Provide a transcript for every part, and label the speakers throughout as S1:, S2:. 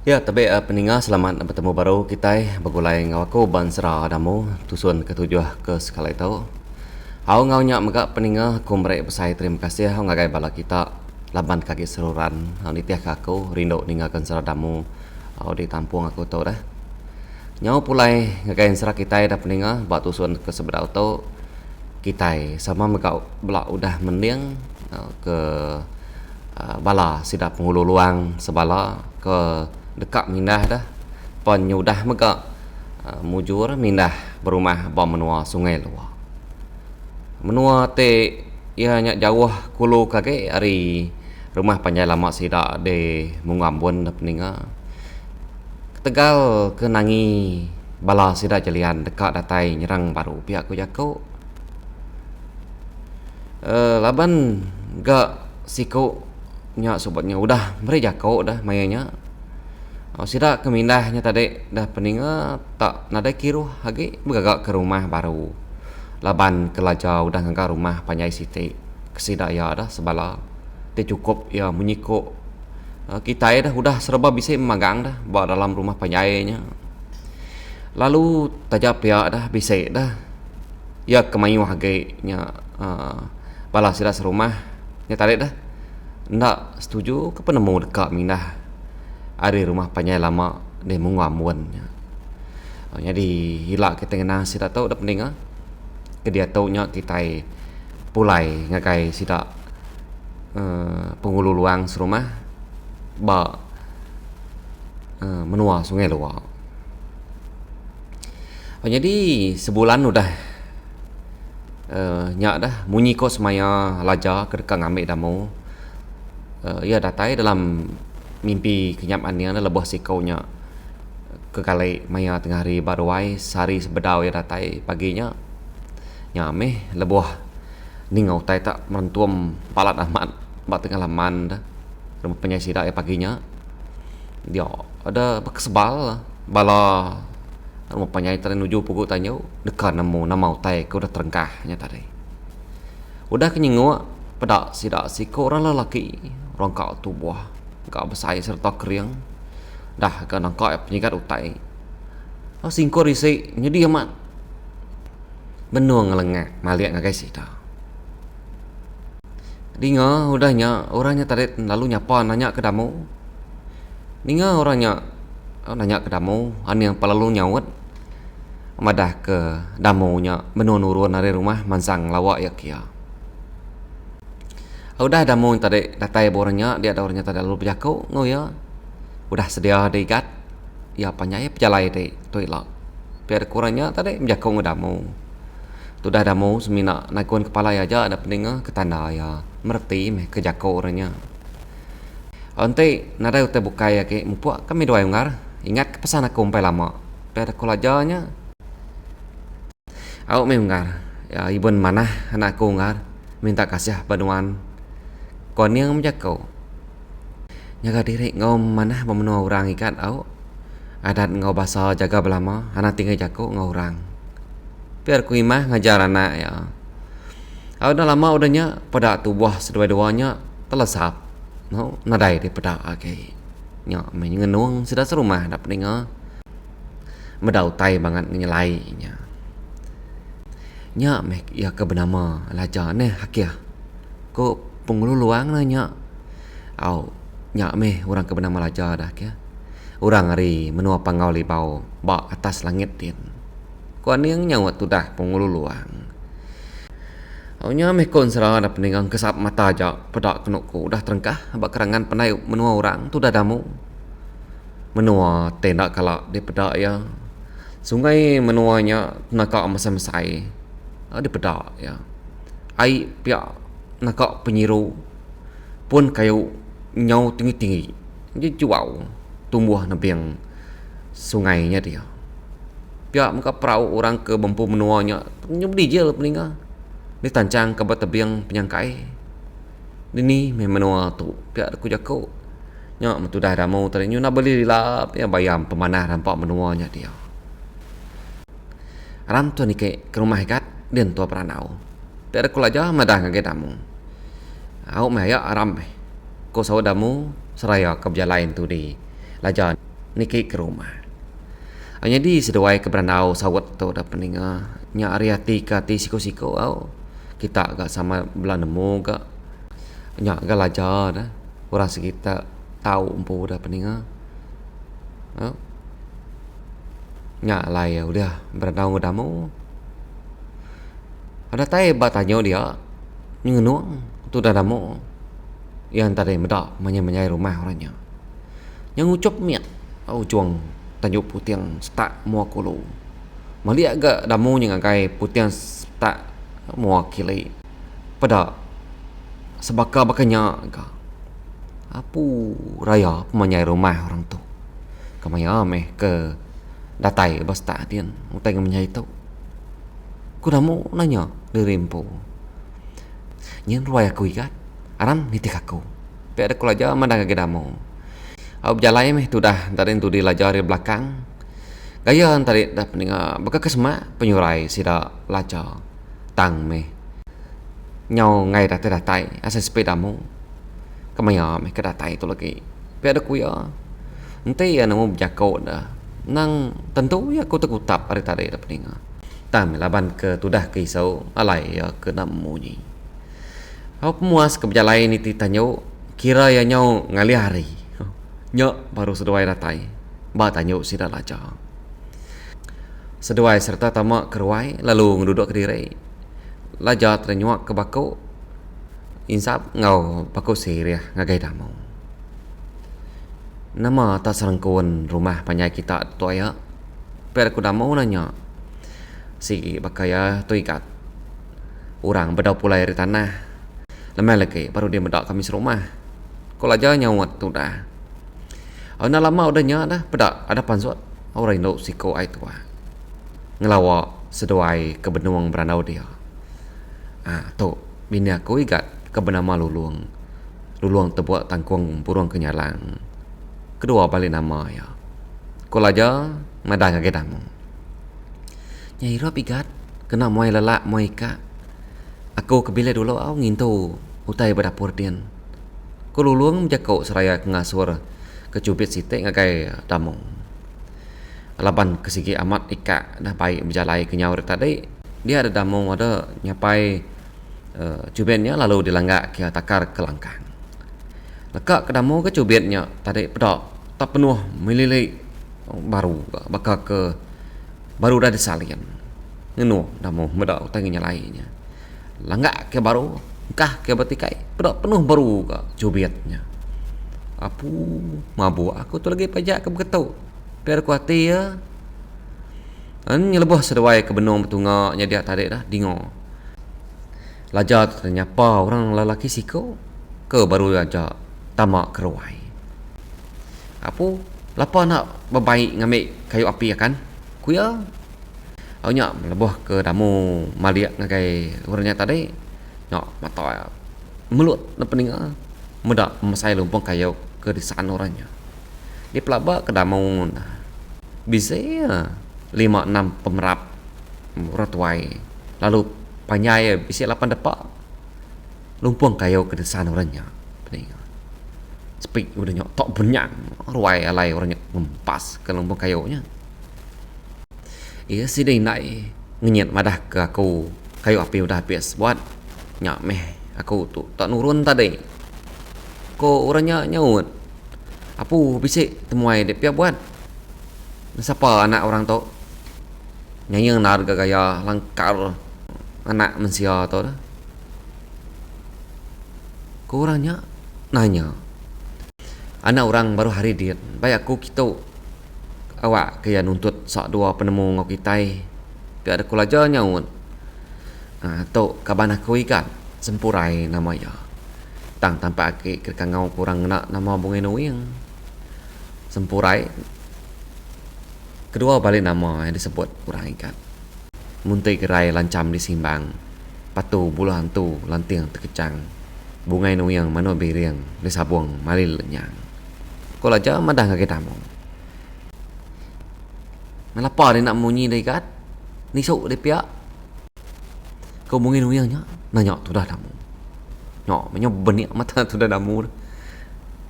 S1: Ya, tapi peninggal selamat bertemu baru kita bagulai ngawaku ban serah damu tusun ketujuh ke sekali itu. Hau ngau nyak megak peninggal aku merek pesai terima kasih hau ngagai bala kita laban kaki seruran hau nitiah kaku rindu ninggalkan serah damu hau di tampung aku tahu dah. Nyau pulai ngagai serah kita dah peninggal buat tusun ke sebelah itu kita sama megak belak udah mending ke bala sidap penghulu luang sebala ke dekat mindah dah pon nyudah mega mujur mindah berumah bom menua sungai luar menua te ia nyak jauh kulu kake ari rumah panjai lama sida de mungambun da peninga Tegal ke nangi bala sida jalian dekat datai nyerang baru pihak ku jako laban ga siko nyak sobatnya udah meri jako dah mayanya sida kemindahnya tadi dah peninga tak nada kiru hagi begagak ke rumah baru laban kelajau dah ngangka rumah panjai siti kesida ya dah sebala dia cukup ya menyiko kita dah udah serba bisa magang dah bawa dalam rumah panjainya lalu tajap ya dah bisa dah ya kemayu hagi nya bala sida serumah nya tadi dah ndak setuju ke penemu dekat mindah ada rumah panjai lama de menguamuan jadi hilak kita kenal sida tahu dah penting ke dia taunya kita pulai ngakai sida penghulu luang serumah ba menua sungai luar jadi sebulan udah nyak dah munyi kos maya laja ke dekat ngambil damu ya datai dalam mimpi kenyamannya adalah lebuh sikaunya ke kalai maya tengah hari baruai sehari sebedau ya datai paginya nyameh lebuh ningau tai tak merentuam palat amat bak tengah laman dah rumah penyai sidak ya paginya dia ada berkesebal bala rumah penyai terenuju pukul tanya dekat nemu nama tai ke udah terengkahnya tadi udah kenyingua pedak sidak sikau orang lelaki orang kau tubuh kau besai serta keriang dah kan kau penyikat utai singkor isi jadi amat benuang ngelengak maliak ngagai sida dinga udahnya orangnya tadi lalu nyapa nanya ke damu dinga orangnya nanya ke damu yang pelalu nyawat madah ke damunya menurun dari rumah mansang lawak ya kia udah damu tadi datai bornya dia ada orangnya tadi lalu berjaku ya udah sedia diikat ya panjai pejalai de toilet biar kurangnya tadi berjaku ngadamu tu dah damu semina naikun kepala ya aja ada peninga ke tanda ya merti meh ke jako orangnya ante nada utai bukai ya ke mupuak kami doa ngar ingat pesan aku umpai lama biar kolajanya aku mengar ya ibun mana anakku ngar minta kasih banuan còn yang menjaga nyaga diri ngau mana memenuhi orang ikan au adat ngau bahasa jaga belama anak tinggal jago ngau orang biar ku imah ngajar anak ya au dah lama udahnya pada tubuh sedua-duanya telesap no nadai di pada ake nyak menyenung sudah serumah dak peninga medau tai banget nyelainya nyak mek ya ke benama laja ne hakia ko penghulu luang nanya au nyak meh orang ke benama laja dah kia orang hari menua pangau libau bak atas langit din kuan yang nyawat tu dah penghulu luang au nya meh kon serah ada peninggang kesap mata aja pedak kenukku dah terengkah bak kerangan penai menua orang tu dah damu menua tenda kala di pedak ya sungai menuanya nakak mesai-mesai di pedak ya ai pihak nakak penyiru pun kayu nyau tinggi-tinggi jadi juau tumbuh nabiang sungainya dia pihak muka perahu orang ke bempu menuanya nyebdi je peninggal Ni tancang ke tebiang penyangkai. Ini menua tu pihak aku jako. Nya metu dah damu tadi nyu nak beli lah ya bayam pemanah nampak menuanya dia. Aram tu ni ke rumah ikat dan tua peranau. Pihak aku laja madah ngage damu. Aku meh ya aram meh. Ko sawa damu seraya ke lain tu di laja ni ke rumah. Hanya di seduai ke beranau sawat tu dah peninga nya ariati ka ti siko-siko au. Kita agak sama belah nemu gak nyak gak lajar dah orang sekitar tahu empu dah peninga nyak lah ya udah berenang udamu ada tai batanya dia nyenguang tu dah damu yang tadi medak menyai rumah orangnya yang ucap miat au juang tanjuk putiang stak mua kulu maliak gak damu yang agai putiang stak mua kili pada sebaka bakanya ka apu raya menyai rumah orang tu kamaya meh ke datai basta dian utai menyai tu ku damu nanya dirimpo nyen ruai aku ikat aram nitik aku pe ada kulaja mandang ke damu au jalai meh tu dah tadi tu di lajar di belakang gaya tadi dah peninga baka kesema penyurai sida laca tang meh nhau ngay dah terdatai asal sepedamu kamaya me kedatai tu lagi peda kuya ente ya namu jako dah nang tentu ya aku tekutap hari tadi dah peninga tam laban ke tudah ke isau alai ya ke namu ni au puas ke berjalai ni titanyo kira ya nhau ngali hari nyo baru seduai datai ba tanyo sida laja seduai serta tamak keruai lalu ngeduduk ke diri lajar ternyuak ke bako insap ngau bako seriah ngagai damu nama tak serangkuan rumah panjai kita tu ya per aku damu nanya si bakaya tu ikat orang bedau pulai dari tanah lemah lagi baru dia bedak kami serumah kau lajar nyawat tu dah ana lama udahnya dah pedak ada pansut orang Indo siko ai tua ngelawa seduai ke benuang beranau dia tu bini aku ikat ke bernama Luluang terbuat tangkung burung kenyalang kedua balik nama ya kau laja madah ngage damu nyai rop ikat kena moy lelak moy ka aku ke bilik dulu au ngintu utai berdapur dian kau Luluang menjakau seraya ngasur kecubit sitik ngagai damu laban kesigi amat ika dah baik berjalai kenyawar tadi dia ada damu ada nyapai cubitnya lalu dilanggak ke takar ke langkang lekak ke damu ke cubitnya tadi pedak tak penuh mililik baru bakal ke baru dah disalin ngenu damu medak utanginya lainnya langgak ke baru kah ke betikai pedak penuh baru ke cubitnya apu mabu aku tu lagi pajak ke beketu biar ku hati ya nyelebuh seduai ke benung betungaknya dia tadi dah dingo lajar ternyapa orang lelaki siko ke baru aja tamak keruai apu lapa nak berbaik ngambil kayu api ya kan kuya awnya melebuh ke damu maliak ngagai orangnya tadi nyok mata melut na peninga muda masai lumpung kayu ke disaan orangnya di pelaba ke damu bisa 5-6 pemerap ratuai lalu panjai bisi 8 depak lumpung kayu ke desan orangnya pening speak udah nyok tok benyak ruai alai orangnya ngempas ke lumpung kayunya iya sih deh naik ngenyet madah ke aku kayu api udah habis buat nyak meh aku tu tak nurun tadi ko orangnya nyaut apu bisik temuai dia pia buat siapa anak orang tu nyayang nar gaya langkar anak mensia tu dah kurangnya nanya anak orang baru hari dia baik aku kita awak kaya nuntut sak dua penemu ngau kitai dia ada kulaja nyaut tu kaban aku ikan sempurai namanya tang tanpa aki ke ngau kurang nak nama bunga nuing sempurai kedua balik nama yang disebut kurang ikan muntai gerai lancam disimbang Patu bulu hantu lantiang terkecang. Bungai nuyang mano biriang di sabuang malil lenyang. Ko laja madah ngake tamu. Nalapa dia nak munyi dai kat. Ni sok dia piak. Kau bungai nuyangnya nanya tu dah tamu. Nyok menyo benik mata tu dah tamu.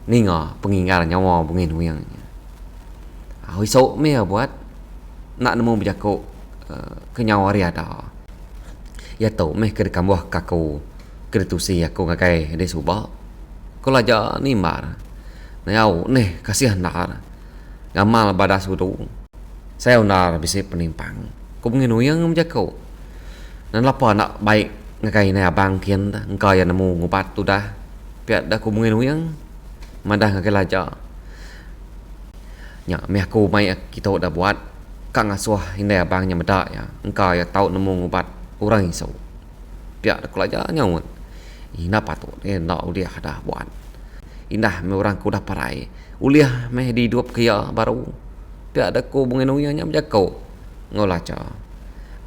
S1: Ni nga pengingar nyawa bungai nuyangnya. Hoi sok me buat nak nemu berjakok ke nyawa ria dah. Ya tau meh ke kambuh kaku ke tusi aku ngakai de subak. Ko laja ni mar. Nayau neh kasihan nar. Ngamal badas udu. Saya nar bisa penimpang. Ko mungkin uyang berjakok. Dan lapa nak baik ngakai na abang kian dah. Engkau yang nemu ngubat tu dah. Piat dah ko mungkin uyang. Madah ngakai laja. Nya meh aku mai kita dah buat kang asuh indai abangnya medak ya. Engkau ya tahu nemu ngubat orang iso. Piak dak laja nyawut. Ina patut nak uliah dah buat. Indah me orang ku dah parai. Uliah meh di duap kia baru. Piak dak ku bungen uyanya berjakau. Ngolaca.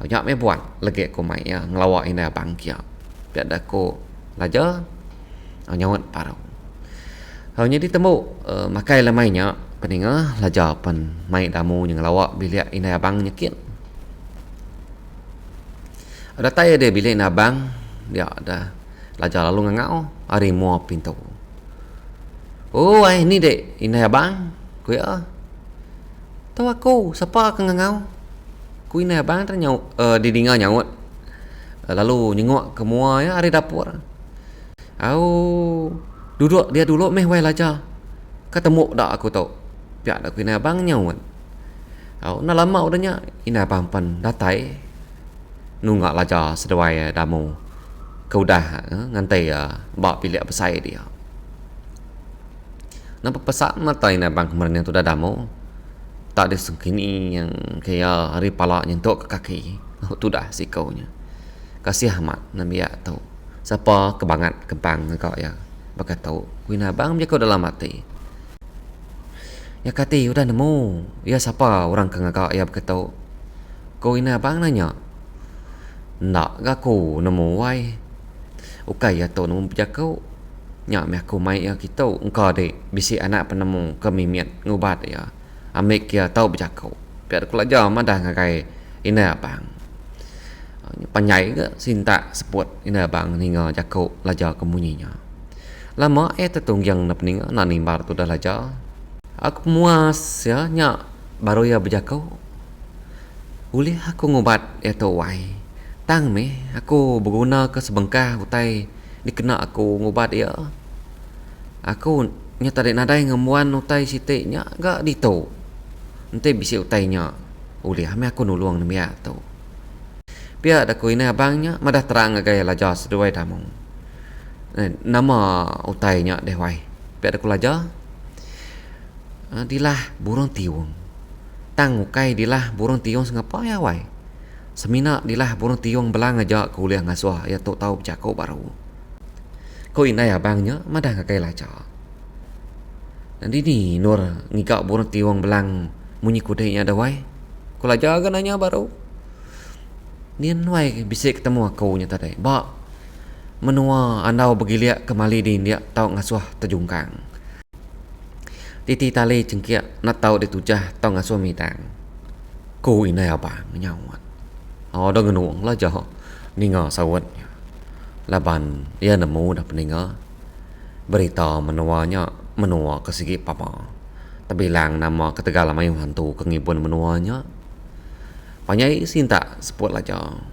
S1: Nya me buat lege ku mai ya ngelawak indai abang kia. Piak dak ku laja nyawut paru. Hanya ditemu makai lamainya peninga laja pen mai damu yang lawak bilik indai abang nyekin. Ada tanya dia bilik abang dia ada laja lalu ngangau hari mua pintu. Oh ai ni dek ini abang ku ya. Tahu aku siapa akan ngangau? Ku ini abang ternyau didinga nyaut. Lalu nyengok ke mua ya hari dapur. Au duduk dia dulu meh wai laja. Ketemu dak aku tahu. Piak dak ku ini abang nyaut. Au na lama udahnya ini abang pan datai. Nunggak laja sedawai damu kau dah ngantai bawa pilih apa saya dia. Nampak pesak mata ini abang kemarin yang tu dah damu tak ada sengkini yang kayak hari palak nyentuk ke kaki. Tu dah si kaunya kasih amat nabi ya tahu siapa kebangat kebang kau ya bakat tahu kuina abang dia kau dalam mati ya kati udah nemu ya siapa orang kang kau ya bakat tahu kau ini abang nanya. Nak aku nemu wai. Ukai ya tau nemu berjakau. Nyak meh aku mai ya kita engkau dek bisi anak penemu kemimiat ngubat ya. Amik ya tau berjakau. Biar aku lajar madah ngakai ina abang. Panyai ke sinta seput ina abang ninga jakau lajar kemunyinya. Lama tertung yang na peninga na nimbar tu dah lajar. Aku muas ya nyak baru ya berjakau. Ulih aku ngubat ya tau wai. Tang meh aku berguna ke sebengkah utai dikena aku ngubat dia. Aku nyata dek nadai ngemuan utai sitiknya gak dito. Nanti bisi utainya. Uli ame aku nuluang nemi atau. Pia ada ku ini abangnya madah terang gaya lajar seduai damung. Nama utainya deh wai. Pia ada ku lajar. Dilah burung tiung. Tang ukai dilah burung tiung sengapa ya wai. Semina dilah burung tiung belang aja kuliah ngasuh ya tok tahu bercakap baru. Ko inai abangnya madah ngakai laca. Nanti ni nur ngikak burung tiung belang munyi kudainya ada wai. Ko laja kan nanya baru. Nian wai bisa ketemu aku nya tadi. Ba menua andau begiliak kemali di India tahu ngasuh terjungkang. Titi tali cengkiak nak tahu ditujah tahu ngasuh mitang. Ko inai abang nyawat. Dah ngenuang lah jauh ninga sawat laban ia nemu dah peninga berita menuanya menua ke segi papa tapi lang nama ketegala mayu hantu kengibun menuanya panyai sinta seput lah jauh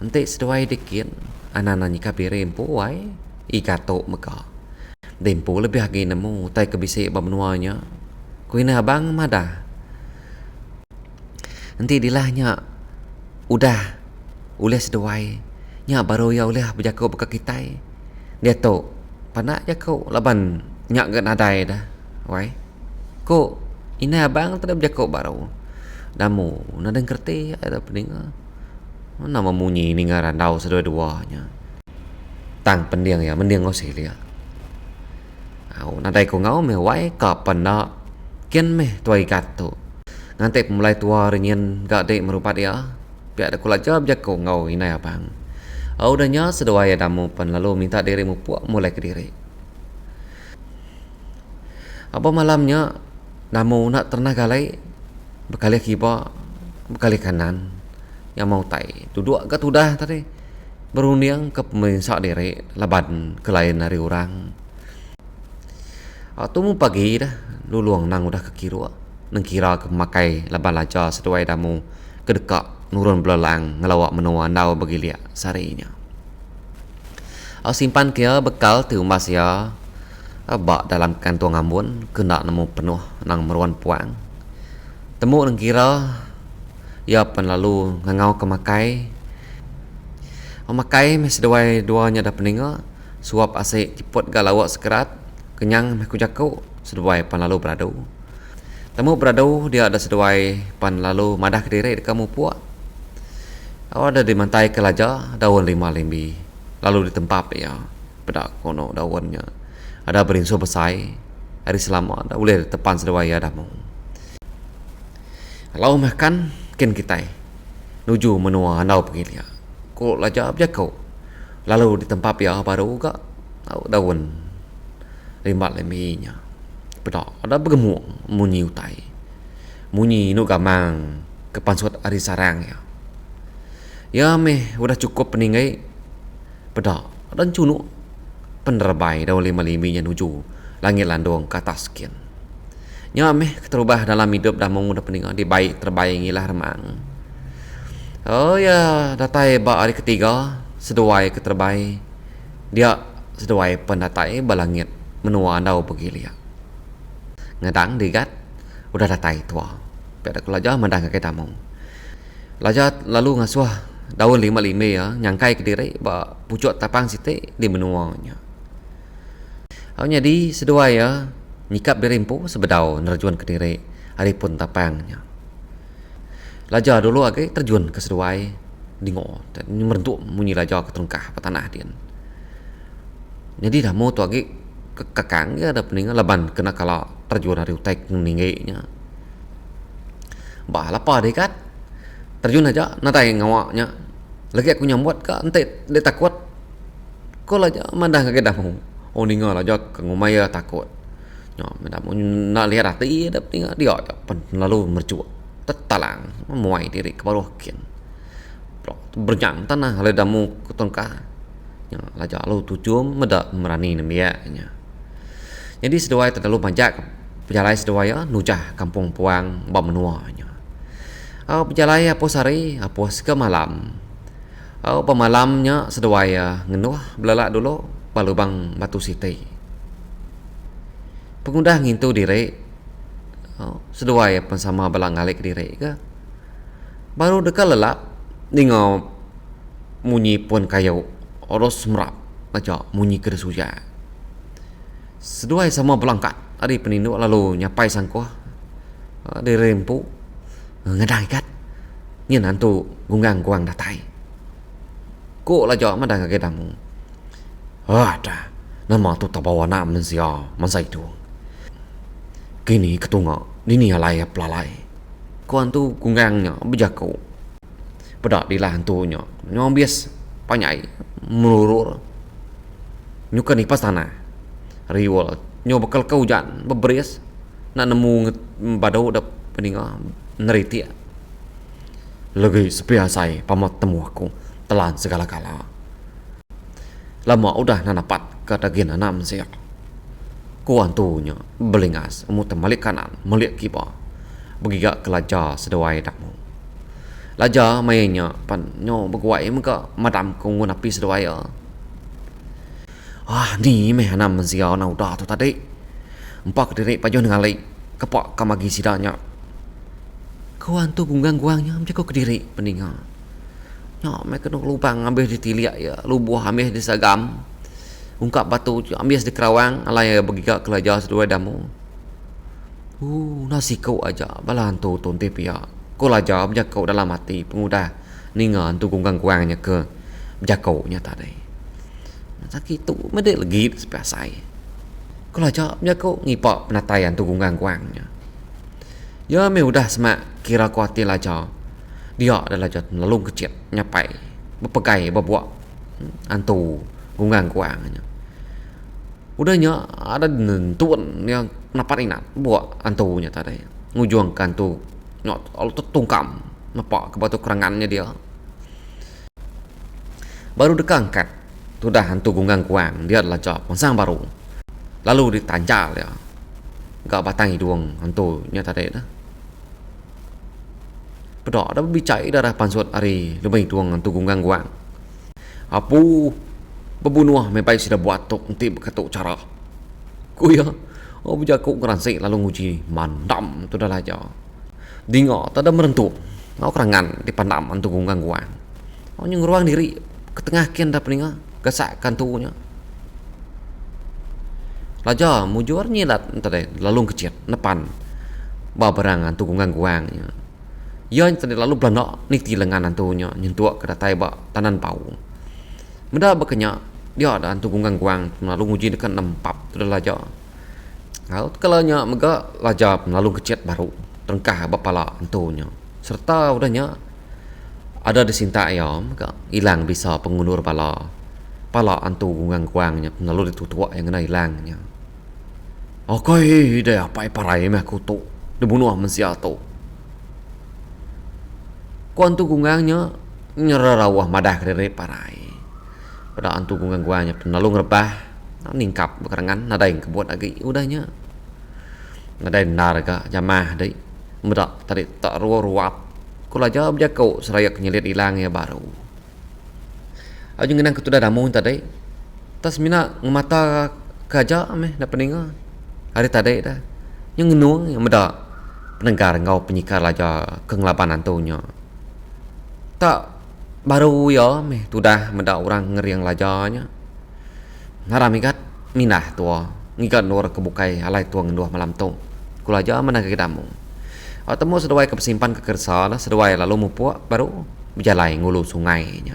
S1: nanti seduai dikit anak-anak nyika birempu wai ikato meka dempu lebih lagi nemu tai kebisik menuanya kuina abang madah nanti dilahnya udah uleh seduai nya baru ya uleh berjakau beka kitai dia tu panak jakau laban nyak gan adai dah wai ko ina abang tak berjakau baru damu nadeng kerti ada peninga nama munyi ni ngaran dau sedua-duanya tang pendiang ya mendiang Australia au nadai ko ngau me wai kapan nak kian meh tuai gato ngantek mulai tua renyen gak dek merupat ya. Biar aku lajar berjakau ngau inai abang. Udahnya seduai damu pan lalu minta dirimu puak mulai ke diri. Apa malamnya damu nak ternah galai bekali kiba bekali kanan yang mau tai duduk ke tudah tadi berunding ke pemirsa diri laban ke lain dari orang. Tumu pagi dah luluang nang udah ke kira nang kira ke makai laban laja seduai damu kedekak nurun belalang ngelawak menua nau bagi liat sarinya. Simpan kia bekal tu mas ya bak dalam kantong ambon kena nemu penuh nang meruan puang. Temu nang kira ya pan lalu ngangau ke makai. Makai mes seduai duanya dah peninga suap asik cipot galawak sekerat kenyang meh kujakau seduai pan lalu beradu. Temu beradu dia ada seduai pan lalu madah ke diri kamu puak. Ada dimantai ke laja daun 5 lembi lalu ditempap ya pedak kono daunnya ada berinso besai hari selama ada boleh tepan seduai ya dah mau. Kalau makan ken kita nuju menua andau pergi dia. Ko laja abjak kau lalu ditempap ya baru ga daun 5 lembinya pedak ada bergemuk munyi utai munyi nu gamang kepansut hari sarang ya. Ya meh udah cukup peningai pedak dan cunuk penerbai daun 5 lembinya nuju langit landung ke atas sekian. Ya meh terubah dalam hidup dah mau udah peningai di baik terbaik ngilah remang. Oh ya, datai ba hari ketiga seduai ke terbaik. Dia seduai pendatai balangit menua andau pergi lihat. Ngadang digat udah datai tua. Pada kelaja mandang ke tamu. Laja lalu ngasuh daun 5 lime ya nyangkai ke diri ba pucuk tapang site di menuanya. Jadi seduai ya nyikap dirimpu sebedau nerjuan ke diri hari pun tapangnya. Laja dulu agak terjun ke seduai dingo dan merentuk munyi laja ke terungkah petanah dia. Jadi dah mau tu agak kekang ya ada peningan laban kena kala terjun dari utai ninggainya. Bah lapar dekat terjun aja natai ngawaknya. Lagi aku nyambut ka ente dia takut. Ko laja mandang agak dah mau. Oh ninga laja ke ngumaya takut. Nya mendak mau nak lihat hati ada peningan dia lalu mercuak. Tetalang memuai diri ke bawah kian berjang tanah oleh damu kutongkah yang laja lalu tujum medak merani nemiaknya. Jadi seduai terlalu banyak pejalai seduai nujah kampung puang bab menuanya. Pejalai apos hari apos ke malam. Pemalamnya seduai ngenuh belalak dulu palubang batu siti. Pengundah ngintu diri seduai pensama balang alik diri ke baru dekat lelap ningo munyi pun kayu oros merap aja munyi keresuja seduai sama belangkat hari peninduk lalu nyapai sangkuh di rempu ngedang ikat nyen hantu gunggang guang datai ko laja madang ke damu ada nama tu tabawa nam mensia masa itu kini ketunga Nini alai pelalai. Kuan tu gunggangnya berjakau. Pedak di lahan tu nyong bias panyai melurur. Nyukan ipas tanah. Riwal nyo bakal kaujan beberes nak nemu badau dap peninga neriti. Lagi sepiasai pamat temu aku telan segala-gala. Lama udah nanapat kata gina nam siak. Kuan tu nya belingas umut temalik kanan melihat kiba begigak ke laja seduai dakmu. Laja mainnya pan nyo berguai muka madam kungun api seduai. Ni meh anam mensia na udah tu tadi. Empak diri pajon ngalai kepak kamagi sidanya. Kuan tu gunggang-guangnya macam ke diri peninga. Nya meh kena lubang ambil ditiliak ya, lubuh ambil disagam. Ungkap batu ambias di kerawang alai bergigak kelajar seduai damu. Nasi kau aja balan tu tonte pia. Kau lajar berjakau dalam hati pengudah ningan tu gunggang guangnya ke berjakau nya tadi. Sakit tu medek lagi sepiasai. Kau lajar berjakau ngipak penataian tu gunggang guangnya. Ya me udah semak kira kuatir lajar. Dia adalah lajar lalu kecil nyapai berpegai berbuat antu gungang kuangnya. Udahnya ada nentuan yang napat inat buat antunya tadi. Ngujung kantu nyot kalau tungkam nampak ke batu kerangannya dia. Baru dekangkat sudah hantu gungang kuang dia adalah jawab pasang baru. Lalu ditanjal ya. Gak batang hidung hantunya tadi dah. Pedok ada berbicara darah pansut hari lebih tuang hantu gungang kuang. Apu berbunuh memang sudah buat tok nanti berketuk cara. Kuya, oh berjakuk ngeransik lalu nguji mandam tu dah lajar. Dingo tak ada merentuk. Mau kerangan di pandam hantu gungang kuang. Oh nyengruang diri ke tengah kian dah peninga gasak kantunya. Lajar mujur nyilat tadi lalu kecil nepan. Barang hantu gungang kuangnya. Ia tadi lalu belanda nikti lengan hantunya nyentuak ke datai bak tanan pau. Menda berkenyak dia ada hantu gungang kuang lalu nguji dekat nempap tu dah lajar. Kalau nya mega lajar lalu kecil baru terengkah bapala hantunya. Serta udahnya ada disinta ayam mega hilang bisa pengundur pala hantu gungang kuangnya lalu ditutuak yang kena hilangnya. Okey dia apa parai meh kutu dibunuh mensia tu. Kuantu gungangnya nyerarawah madah dari parai. Pada antu gungang guanya penalu ngerebah ningkap bekerangan nadain kebuat lagi udahnya. Nadain narga jamah dai. Medak tadi tak ruap. Kula jawab jakau serayak nyelit hilangnya baru. Aju ngenang ketuda damu tadi. Tas mina ngemata kaja meh dah peninga. Hari tadi dah. Yang ngenuang yang medak penenggar ngau penyikar laja kengelapan antunya. Tak baru ya meh tudah mendak orang ngeriang lajarnya. Naram ikat minah tua ngikat nur kebukai alai tua ngenduah malam tu. Kulaja mana ke damu. Temu seduai ke pesimpan ke kersa seduai lalu mupuak baru berjalai ngulu sungainya.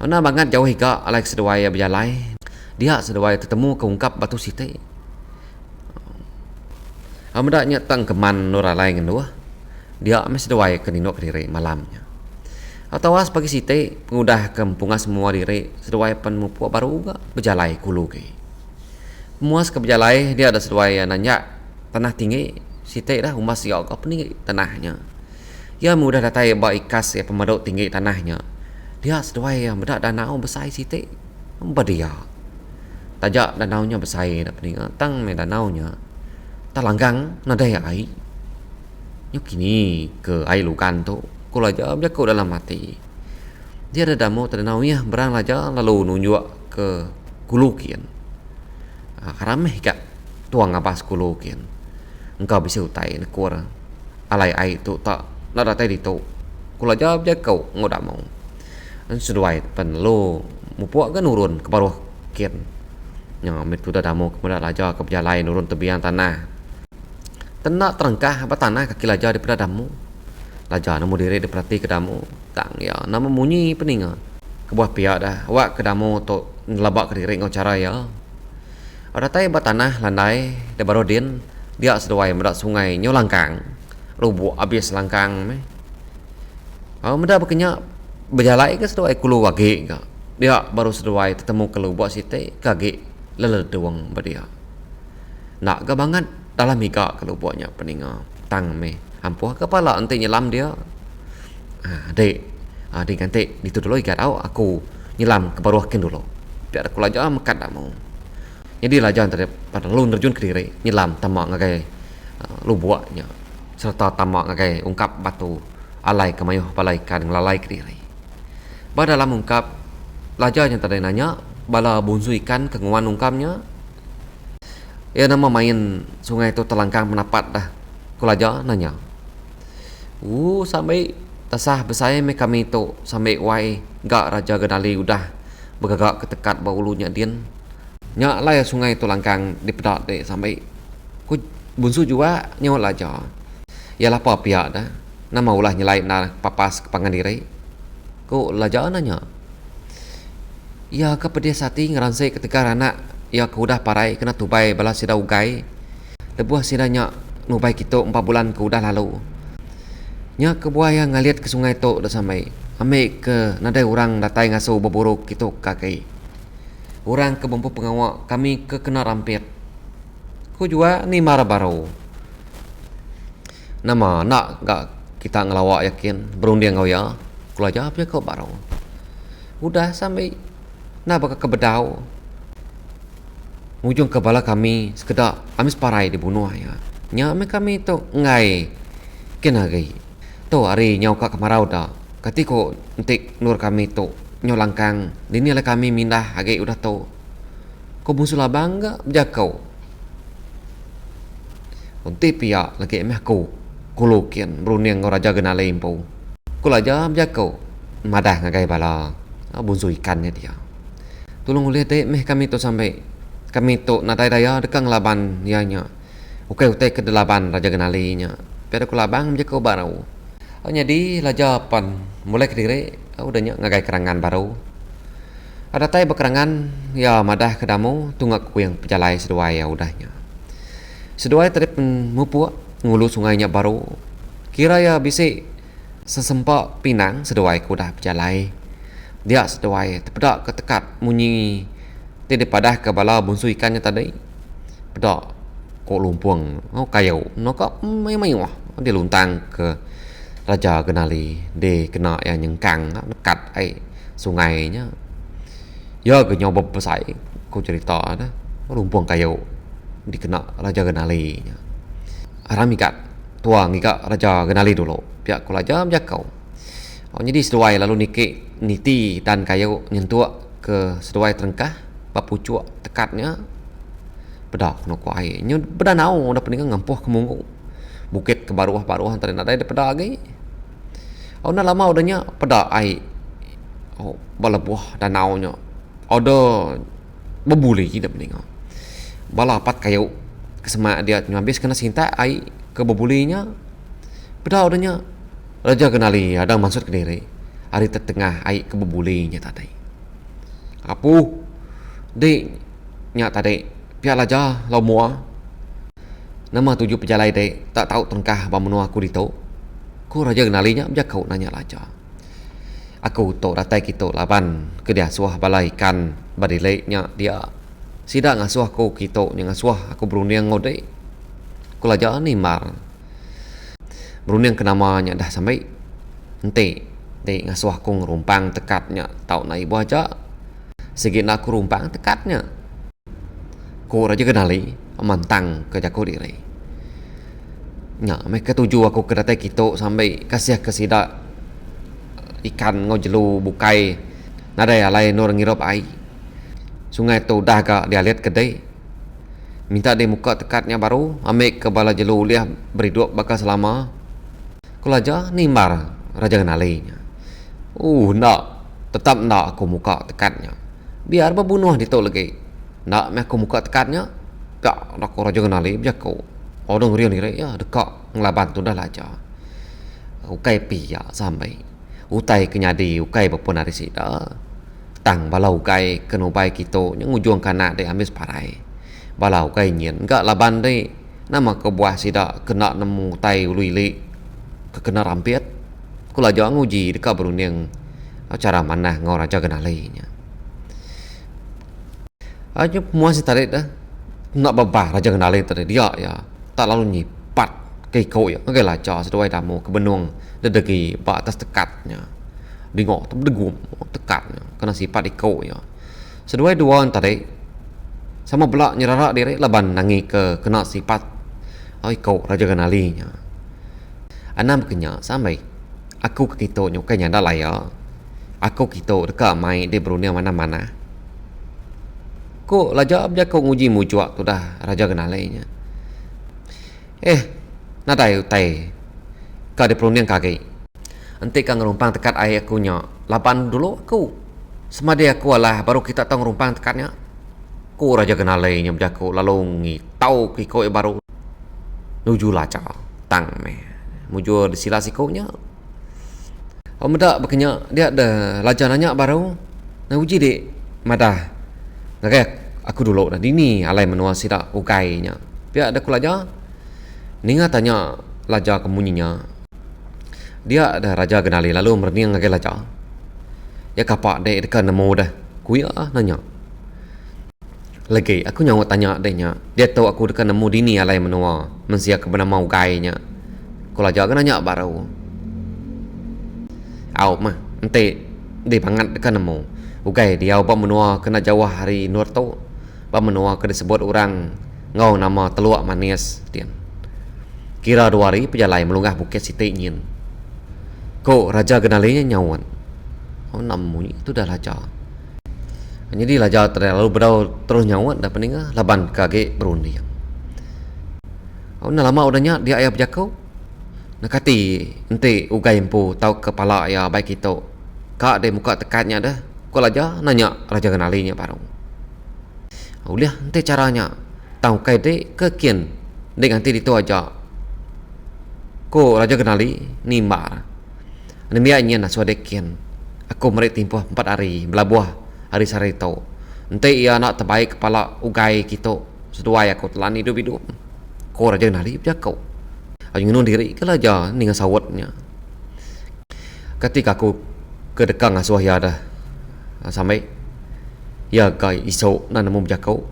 S1: Ana banget jauh hika alai seduai berjalai. Dia seduai ketemu keungkap batu site. Amdaknya tang keman nur alai ngenduah. Dia meh seduai ke nindok diri malamnya. Tawas pagi site pengudah kempunga semua diri seduai pen mupuak baru juga berjalai kulu ke. Muas ke berjalai dia ada seduai nanya tanah tinggi site dah umas ya kau pening tanahnya. Ya mudah datai ba ikas ya pemadok tinggi tanahnya. Dia seduai yang bedak danau besar site. Badia. Tajak danaunya besar dah pening tang me danaunya. Talanggang nadai ai. Nyuk kini ke ai lukan tu. Kula jawab jakau dalam hati. Dia ada damu terdenau ya berang laja lalu nunjuk ke kulukian. Karameh kak tuang ngapas kulukian. Engkau bisa utai nekur. Alai ai tu tak nak datai di tu. Kula jawab jakau ngodak mau. Seduai pen lo mupuak kan nurun ke bawah kian. Yang ambil tu dah damu kemudian laja ke berjalai nurun tebiang tanah. Tenak terengkah apa tanah kaki laja di damu. Lajar namu diri diperhati ke damu tang ya nama munyi peninga kebuah pihak dah awak ke damu tu ngelabak ke diri ngau cara ya ada tai batanah landai de baru din dia seduai medak sungai nyolangkang lubuk habis langkang meh meda berkenyak berjalai ke seduai kulu wage ga dia baru seduai ketemu ke lubuk site kage lele doang badia nak ga banget dalam hika ke lubuknya peninga tang meh ampuh kepala ente nyelam dia. Dek. Dek nanti dituduh ikat aku nyelam ke bawah kin dulu. Biar aku lajar mekat dak mau. Jadi lajar tadi pada lu terjun ke diri nyelam tamak ngagai lubuknya serta tamak ngagai ungkap batu alai kemayuh palaikan ngelalai ke diri. Pada dalam ungkap lajar yang tadi nanya bala bunsu ikan kenguan ungkapnya. Ya nama main sungai itu telangkang menapat dah. Kulajar nanya. Sampai tasah besaya me kami tu sampai wai gak raja Genali udah bergagak ketekat baulunya dian. Nya lah ya sungai tu langkang di pedak dek sampai ku bunsu juga nyawat laja. Ya lah apa pihak dah. Nama ulah nyelai na papas kepangan diri. Ku laja nanya. Ya ke pedesati ngeransai ketika anak ya ke udah parai kena tubai balas sida ugai. Lebuh sidanya nubai kita 4 bulan ke udah lalu. Nya ke buaya ngaliat ke sungai tu dah sampai ambil ke nadai orang datai ngasuh berburuk gitu kaki. Orang ke bumbu pengawak kami ke kena rampit. Ku juga ni marah baru. Nama nak gak kita ngelawak yakin berunding kau ya. Kula jawab ya kau baru. Udah sampai nak bakal ke bedau. Ujung kepala kami sekedar amis parai dibunuh ya. Nya kami tu ngai kena gai. Tu hari nyau kak kemarau dah. Ketika entik nur kami tu nyau langkang. Dini lah kami mindah agai udah tu. Kau musuh labang gak berjakau. Unti pihak lagi emeh aku. Kulukian berunding kau raja gena lempu. Kula aja berjakau. Madah ngagai bala. Bunsu ikannya dia. Tolong lihat deh meh kami tu sampai. Kami tu natai daya dekang laban ianya. Ukai ke delapan raja genalinya. Pada kulabang berjakau baru. Jadi lajapan mulai ke diri udahnya ngagai kerangan baru. Ada tai berkerangan ya madah kedamu tunggak ku yang pejalai seduai ya udahnya. Seduai tadi mupu ngulu sungainya baru. Kira ya bisi sesempak pinang seduai ku dah pejalai. Dia seduai terpedak ketekat munyi tidak padah ke bala bunsu ikannya tadi. Pedak kok lumpuang kayu nokak mayu-mayu dia luntang ke Raja Genali dia kena yang nyengkang dekat sungainya. Ya kenyau besai ku cerita dah lumpuang kayu dikena Raja Genali nya. Aram ikat tuang ikat Raja Genali dulu pihak ku raja berjakau. Jadi seduai lalu niti dan kayu nyentuak ke seduai terengkah bapucuk tekatnya pedak no ku air nya bedanau dah pening ngampuh ke munggu bukit ke baruah-baruah antara nadai de pedak lagi. Ona lama udahnya pedak air bala buah danau nya ada berbuli dah pening. Bala pat kayu kesemak dia habis kena sinta air ke berbulinya pedak udahnya Raja Genali ada maksud ke diri hari tertengah air ke berbulinya tadi. Apu dek nya tadi pihak raja lau mua nama tujuh pejalai dek tak tahu tengkah bamenua aku dito. Ku Raja Genalinya berjakau nanya raja. Aku tu datai kita laban ke dia suah balai ikan badileknya dia sidak ngasuh aku kita yang ngasuh aku berunding ngode. Ku raja ni mar berunding kenamanya dah sampai ente dek ngasuh aku ngerumpang tekatnya tau nai ibu aja segini aku rumpang tekatnya. Ku Raja Genali mantang ke jago diri. Nya mereka tuju aku ke datai kita sampai kasih kesidak ikan ngojelu bukai nadai alai nur ngirop ai. Sungai tu dah gak dia lihat kedai. Minta dia muka tekatnya baru ambil ke bala jelu liah beridup bakal selama. Kulaja nimbar Raja Genali nya. Nak tetap nak aku muka tekatnya. Biar berbunuh di tu lagi. Nak aku muka tekatnya. Tak nak Raja Genali berjakau. Orang rian ni ya dekat ngelaban tu dah laja. Ukai pia sampai. Utai kenyadi ukai berpun hari sida. Tang balau ukai kenubai kita yang ujung kanak dia ambil parai. Balau ukai nyen enggak laban deh. Nama kebuah sida kena nemu utai uluili ke kena rampit. Kula jangan uji dekat berunding cara mana ngau Raja Genali nya. Aja muas tarik dah. Nak babah Raja Genali tadi dia ya. Tak lalu nyipat ke kau ya. Ngai laca seduai damu ke benung dedegi batas tekatnya. Dingok terdegum tekatnya kena sifat ikau ya. Seduai dua tadi sama belak nyerarak diri laban nangi ke kena sifat ikau Raja Genali nya. Anam kenya sampai aku ke kita nyukanya dah lah ya. Aku kita dekat mai di Brunei mana-mana. Ko laja abja kau nguji mujuak tu dah Raja Genali nya. Nadai utai ka di Brunei kaki. Nanti kang rumpang tekat ayah aku nya. Lapan dulu aku. Semadi aku lah baru kita tahu rumpang tekatnya. Ko Raja Genali nya berjaku lalu ngi tahu kiko baru. Nuju laca tang meh. Muju di sila sikonya. Meda bekenya dia ada laja nanya baru. Nah uji dek madah. Ngak aku dulu dah dini alai menua sida ukainya. Pihak ada ku laja. Ninga tanya laja kemunyinya. Dia ada Raja Genali lalu merniang ngagai laca. Ya kapak dek dekat nemu dah. Kuya nanya. Lagi aku nyawa tanya deknya. Dia tahu aku dekat nemu dini alai menua. Mensia ke bernama ugainya. Ko laca kan nanya baru. Au mah ente di pangat dekat nemu. Ugai dia ba menua kena jawah hari nur tau. Ba menua ke disebut orang ngau nama Teluk Manis tian. Kira 2 hari pejalai melunggah bukit Siti Nyin. Ko Raja Genalinya nyawan. Oh namun itu dah raja. Jadi raja terlalu berau terus nyawan dah peninga laban kage berunding. Oh na lama udahnya dia ayah berjakau. Nakati ente ugai empu tahu kepala ya baik itu. Kak de muka tekatnya dah. Ko raja nanya Raja Genalinya baru. Ulah ente caranya. Tahu kai de kekian dengan nanti itu aja. Ko Raja Genali nimbar. Nemianya na suadekian. Aku merik timpuh 4 hari belabuh hari sarito. Ente ia nak terbaik kepala ugai kita. Seduai aku telan hidup-hidup. Ko Raja Genali berjakau. Aku ngunung diri ke raja dengan sawatnya. Ketika aku kedekang asuh ya dah. Sampai ya kai iso na nemu berjakau.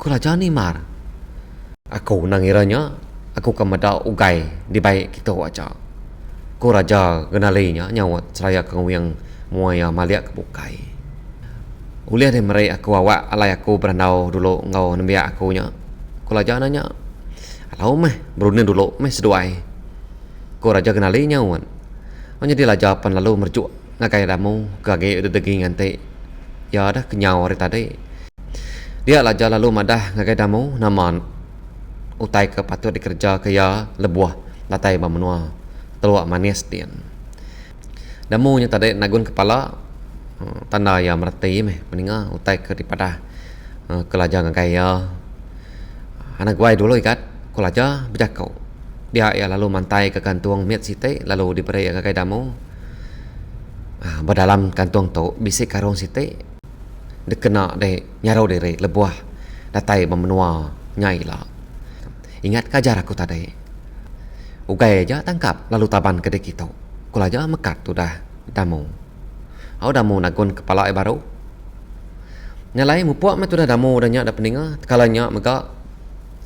S1: Ko raja ni mar. Aku nangiranya aku kemada ugai di baik kita aja. Ko Raja Genalinya nyawat seraya kengwiang muaya maliak kebukai. Uliah de merai aku awak alai aku berandau dulu ngau nembia aku nya. Ko Raja nanya. Alau meh berunding dulu meh seduai. Ko Raja Genali nyawat. Jadi raja pan lalu merjuk ngakai damu kage udah daging ante. Ya dah kenyau hari tadi. Dia raja lalu madah ngakai damu naman utai ke patut dikerja ke ya lebuah latai menua Teluk Manis tian. Damunya tadi nagun kepala tanda ya merti meh peninga utai ke daripada kelaja ngakai ya. Anak guai dulu ikat kelaja berjakau. Dia ya lalu mantai ke kantung miat site lalu diberi ngakai damu. Berdalam kantung tu bisik karung site dikena de nyarau dere lebuah latai menua nyai lah. Ingat kajar aku tadi. Ugai aja tangkap lalu taban ke dek itu. Kul aja mekat tu dah damu. Au damu nagun kepala baru. Nyalai mupuak me tu dah damu dah nyak dah peninga. Kalanya mega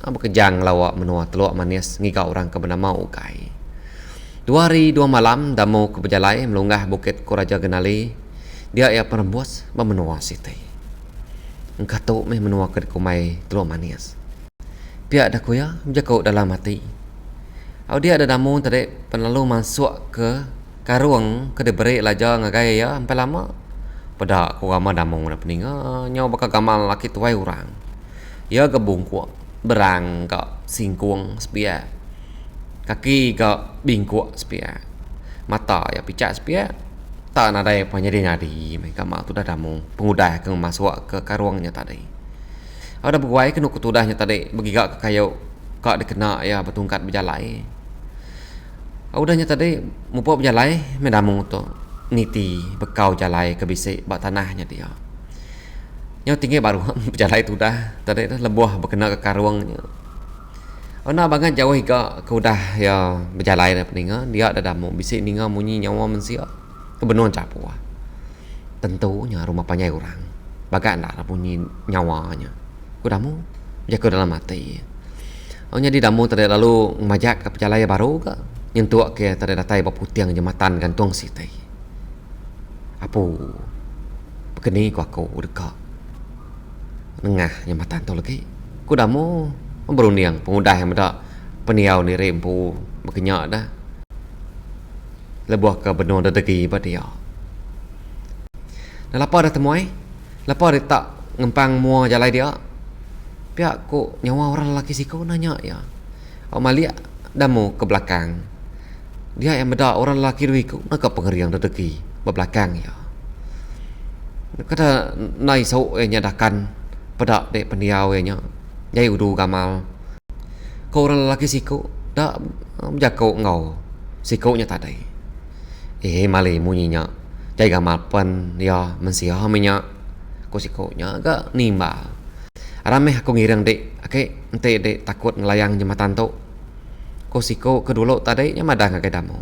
S1: bekejang lawak menua Teluk Manis ngigau orang ke bernama Ugai. 2 hari 2 malam damu ke berjalai melunggah bukit Ko Raja Genali. Dia ia perempuas menua Siti. Engkau me menua ke kumai Teluk Manis. Pihak dah kuya berjakau dalam hati. Dia ada damu tadi penlalu masuk ke karung ke diberi laja ngagai ya sampai lama. Pada aku gama damu na peninga nyawa bakal gamal laki tuai orang. Ya gebung kuat berang ke singkuang sepia. Kaki ke bingkuak sepia. Mata ya picak sepia. Tak nadai nyadi mereka mak tu dah damu pengudah ke masuk ke karungnya tadi. Ada berguai kena kutudahnya tadi begigak ke kayu kak dikena ya bertungkat berjalai. Udahnya tadi mumpuk berjalai medamu tu niti bekau jalai ke bisik bak tanahnya dia. Yang tinggi baru berjalai tu dah tadi dah lebuah berkena ke karungnya. Ona banget jauh hingga ke udah ya berjalai dah peninga dia ada damu bisik ninga munyi nyawa mensia kebenuan capu. Tentunya rumah panjai orang. Bagan dah bunyi nyawanya. Kudamu jaga dalam hati. Jadi damu tadi lalu majak ke perjalaya baru ke nyentuak ke tadi datai baputiang jembatan gantung Siti. Apu begini ku aku dekat nengah jembatan tu lagi. Kudamu berunding pengudah yang ada peniau ni rempu berkenyak dah. Lebuah ke benua dedegi pada dia. Dah lapar dah temuai. Lapar dia tak ngempang mua jalai dia. Pihak ku nyawa orang lelaki si kau nanya ya. Awak maliak damu ke belakang. Dia yang beda orang lelaki duit ku nak pengeriang dedeki belakang ya. Kata nai sau nyadakan pada dek pendiau nya. Jai udu gamal. Kau orang lelaki si kau dak menjakau ngau si kau nya tadi. Mali munyinya. Jai gamal pen ya mensia minyak. Ko si kau nya agak nimbal. Rameh aku ngirang dek, ente dek takut ngelayang jembatan tu. ko siko ke dulu tadi nya madang ke damu.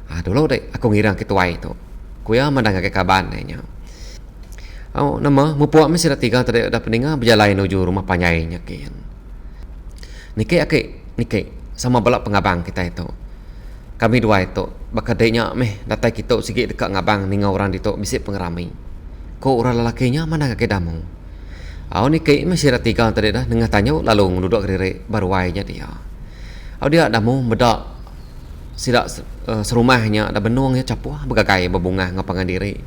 S1: Dulu deh aku ngira ke tuai itu. Ku ya madang ke kaban nya. Nama mupuak mesti tiga tadi ada peninga berjalan menuju rumah panyainya kian. Nike sama balap pengabang kita itu. Kami dua itu bakadenya datai kita sikit dekat ngabang ninga orang itu bisik pengerami. Ko orang lelakinya mana ke damu. Nike mesti tiga tadi dah dengar tanya lalu duduk kiri baru wainya dia. Dia damu bedak sidak serumahnya ada benuangnya capuh begagai berbunga ngapangan diri.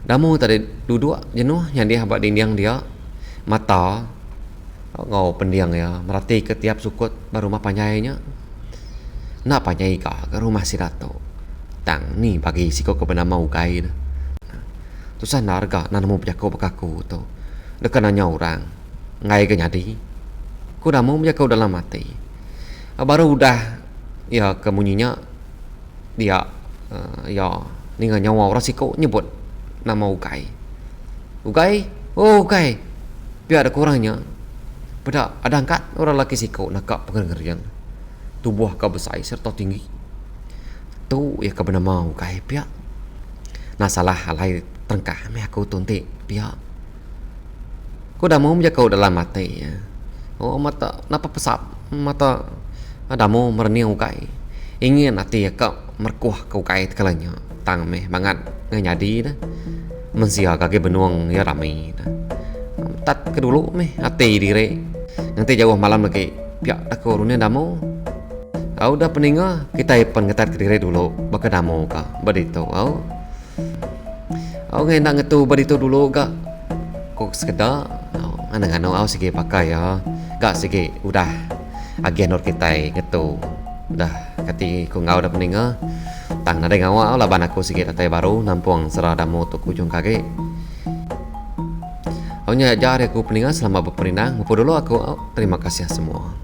S1: Damu tadi duduk jenuh yang dia habak dinding dia mata ngau pendiang ya merhati ke tiap sukut baru rumah panyainya. Nak panyai ka ke rumah si Dato. Tang ni bagi si kau bernama Ugai dah. Tu sanar ka nanamu berjaku bekaku tu. Dekat nanya orang ngai ke nyadi. Ku damu berjaku dalam mati. Baru udah ya kemunyinya dia ya ni nyawa orang si kau nyebut nama Ugai. Ugai? Oh Ugai. Biar ada kurangnya. Pada ada angkat orang lelaki sikau nakak pengerjaan. Tubuh kau besar serta tinggi. Tu ya kau bernama Ugai pihak. Nah salah halai terengkah aku tuntik pihak. Kau dah mau menjaga dalam mati ya. Mata napa pesap mata ada mau merniang Ugai. Ingin hati ya kau merkuah kau Ugai tekalanya. Tang banget nganyadi dah. Mensia kaki benuang ya ramai dah. Tat ke dulu hati diri. Nanti jauh malam lagi pihak dah korunnya damu. Udah peninga kita ipan ngetat ke diri dulu baka damu ka badito. Ngendak ngetu badito dulu ka. Kok sekedar anang-anang sige pakai ya. Gak sige udah agen kita ngetu. Udah kati ku ngau dah peninga. Tang nade ngawa laban aku sige tatai baru nampung serah damu tu ujung kaki. Nya jari aku peninga selama berperindang. Mupu dulu aku terima kasih semua.